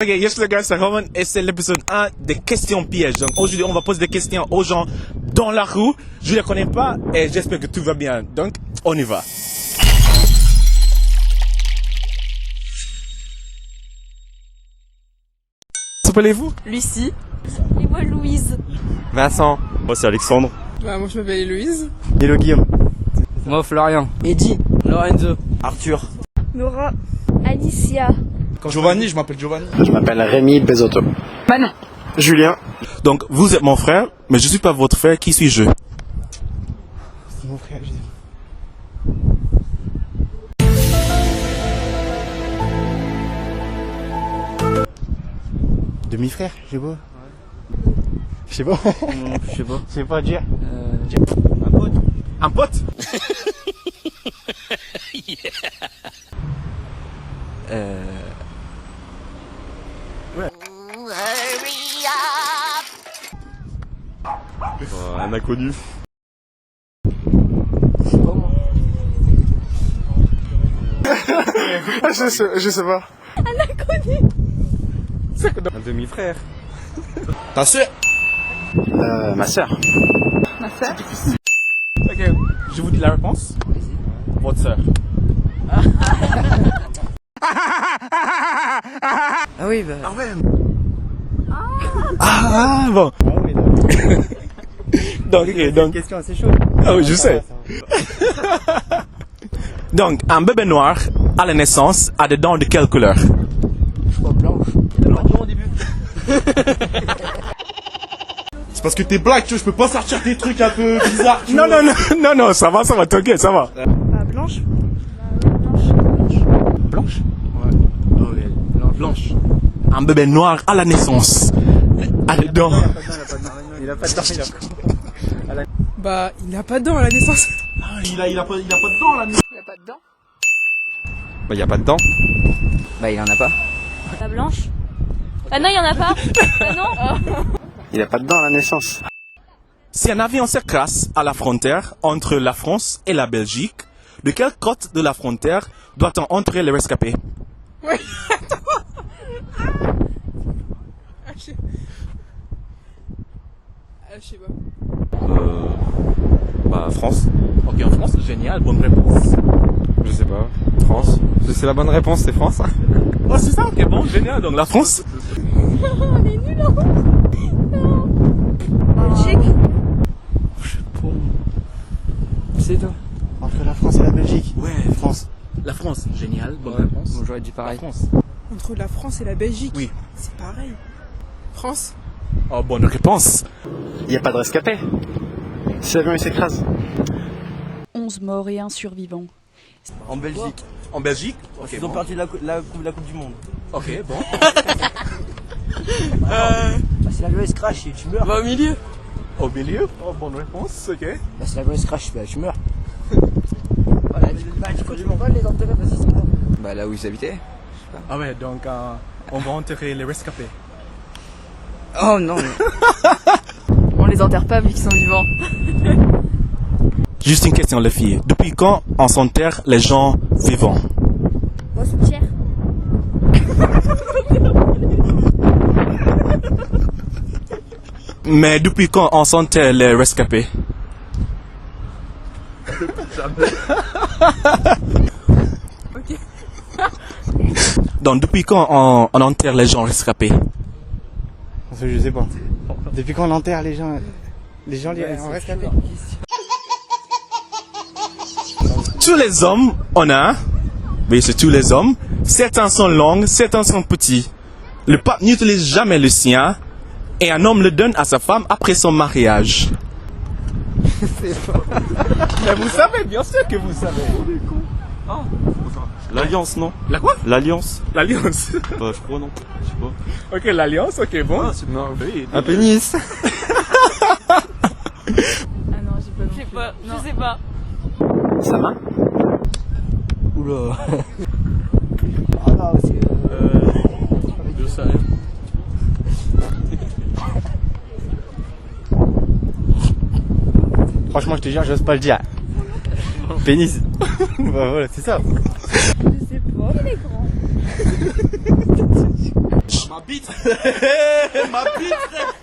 Ok, yes les gars, c'est Roman et c'est l'épisode 1 des questions pièges. Donc aujourd'hui, on va poser des questions aux gens dans la rue. Je ne les connais pas et j'espère que tout va bien. Donc, on y va. S'appelez-vous? Lucie. Et moi Louise. Vincent. Moi c'est Alexandre. Moi je m'appelle Héloïse. Hello Guillaume. Moi Florian. Eddie. Lorenzo. Arthur. Nora. Alicia. Giovanni, je m'appelle Giovanni. Je m'appelle Rémi Bezotto. Manon. Julien. Donc, vous êtes mon frère, mais je ne suis pas votre frère. Qui suis-je? C'est mon frère, Demi-frère, je sais pas. Je sais pas. Je sais pas. Je sais pas dire. Un pote? Un inconnu. Je sais pas. Un demi-frère. Ta soeur? Ma sœur. Ok, je vous dis la réponse. Votre sœur. Ah oui, bah. Ah bon. Donc, ok, donc. Question assez chaude. Ah oui, je sais. Donc, un bébé noir à la naissance a des dents de quelle couleur? C'est parce que t'es black, tu vois, je peux pas sortir des trucs un peu bizarres, tu Non, vois. non, ça va, t'inquiète, ça va. Blanche. Blanche? Blanche. Un bébé noir à la naissance a des dents. Il a pas de dents. Bah, il n'a pas de dents à la naissance. Ah, il a pas de dents là. Il a pas de dents. Bah y a pas de dents. Bah il en a pas. La blanche. Ah non, il y en a pas. Ah non. Il a pas de dents à la naissance. Si un avion s'écrase à la frontière entre la France et la Belgique, de quelle côte de la frontière doit-on entrer les rescapés? Oui, attends. Je sais pas. Bah France. Ok, en France, génial, bonne réponse. Je sais pas. France. C'est la bonne réponse, c'est France. Oh, c'est ça, ok, bon, génial, donc la France. On est nuls en non. Belgique. C'est toi. Entre la France et la Belgique. Ouais, France. La France, génial, bonne réponse. Bon, j'aurais dit La pareil. France. Entre la France et la Belgique. Oui. C'est pareil. France. Oh, bonne réponse. Il y a pas de rescapé. Si l'avion il s'écrase. 11 morts et un survivant. En Belgique. En Belgique? Ok, Ils ont bon. perdu la Coupe du Monde. Ok, bon. Si l'avion il se crash, tu meurs. Bah au milieu. Au milieu? Oh, bonne réponse, ok. Bah, si l'avion il se crash, bah, tu meurs. Voilà, du coup, tu m'en vas les enterrer parce qu'ils sont morts. Bah là où ils habitaient. Ah ouais, donc on va enterrer les rescapés. Oh non. On les enterre pas vu qu'ils sont vivants. Juste une question, les filles. Depuis quand on s'enterre les gens vivants? Moi, c'est Pierre. Mais depuis quand on s'enterre les rescapés? Donc depuis quand on enterre les gens rescapés? Je sais pas. Depuis quand on enterre les gens en rescapé. Tous les hommes, on a, oui c'est tous les hommes, certains sont longs, certains sont petits. Le pape n'utilise jamais le sien et un homme le donne à sa femme après son mariage. Mais vous savez, bien sûr que vous savez. L'alliance, non? La quoi? L'alliance. L'alliance. Bah je crois non. Je sais pas. Ok, l'alliance, ok, bon. Non. Oui. Un pénis. Ah non, j'ai pas. Je sais pas. Je sais pas. Sa main. Oula. Ah non, parce que. Je sais rien. Franchement, je te jure, j'ose pas le dire. Pénis. Bah voilà, c'est ça. Je sais pas. Il est grand. Ma bite. Ma bite, frère.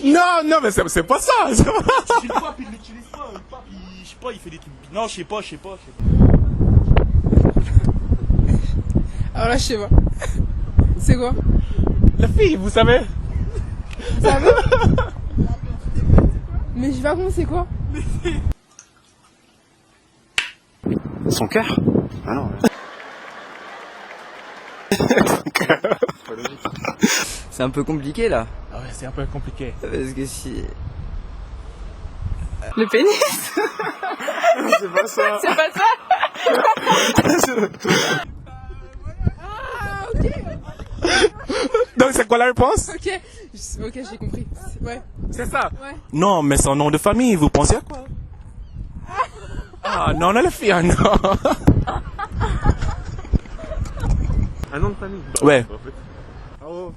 Non, non, mais c'est pas ça. C'est pas... Le pape, il l'utilise pas. Le pape, je sais pas, il fait des trucs. Non, je sais pas. Alors là, je sais pas. C'est quoi? La fille, vous savez. Ça va? Mais je sais pas comment c'est quoi? Son cœur? Ah non. C'est un peu compliqué là. Ah ouais, c'est un peu compliqué. Parce que si. Le pénis. C'est pas ça. C'est pas ça. Ah, ok. Donc c'est quoi la réponse? Ok, j'ai compris. Ouais. C'est ça. Ouais. Non, mais son nom de famille, vous pensez à quoi? Ah non, non, la fille, ah, non. Un nom de famille. Ouais. Oh.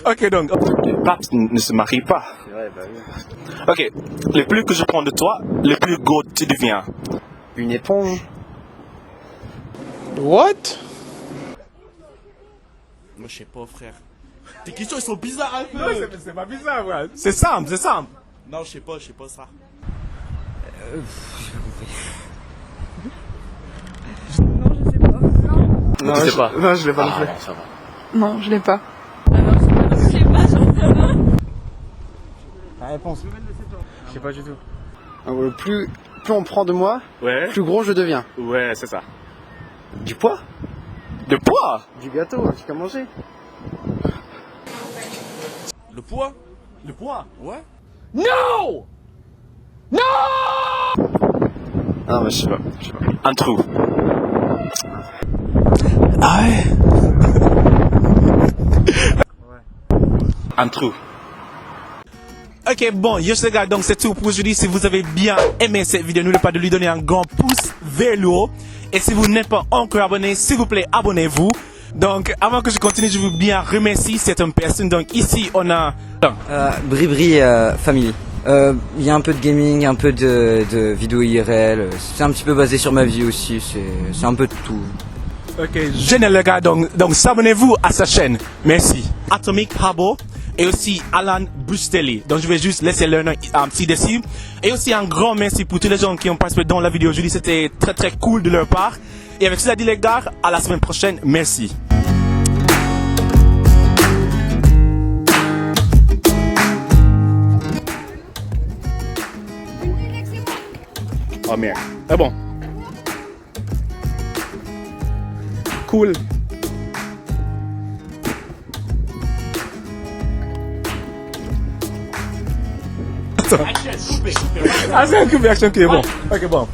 Ok, donc, le pape ne se marie pas. Ouais, bah oui. Ok, le plus que je prends de toi, le plus gros tu deviens. Une éponge. What? Moi, je sais pas, frère. Tes questions, elles sont bizarres un peu. C'est pas bizarre, ouais. C'est simple, c'est simple. Non, je sais pas ça. Non, je sais pas. Non, je l'ai pas non plus. Non, je l'ai pas. La réponse. Je sais pas du tout. Alors, le plus on prend de moi, Ouais. plus gros je deviens. Ouais, c'est ça. Du poids? De poids? Du gâteau, un truc à manger. Le poids? Le poids? Ouais. Non! Ah, mais je sais pas. Un trou. Ah ouais? Un trou. Ok, bon, yo les gars, donc c'est tout pour aujourd'hui. Si vous avez bien aimé cette vidéo, n'oubliez pas de lui donner un grand pouce vers le haut. Et si vous n'êtes pas encore abonné, s'il vous plaît, abonnez-vous. Donc, avant que je continue, je veux bien remercier cette personne. Donc, ici, on a... Bribri Family. Il y a un peu de gaming, un peu de vidéo IRL. C'est un petit peu basé sur ma vie aussi. C'est un peu de tout. Ok, génial les gars, donc s'abonnez-vous à sa chaîne. Merci. Atomic Habo et aussi Alan Bustelli. Donc je vais juste laisser leur nom un petit dessus. Et aussi un grand merci pour tous les gens qui ont participé dans la vidéo aujourd'hui. C'était très très cool de leur part. Et avec cela dit les gars, à la semaine prochaine. Merci. Oh merde. Ah bon. Cool. Ah, c'est un coupé, action qui est bon. Ok, bon.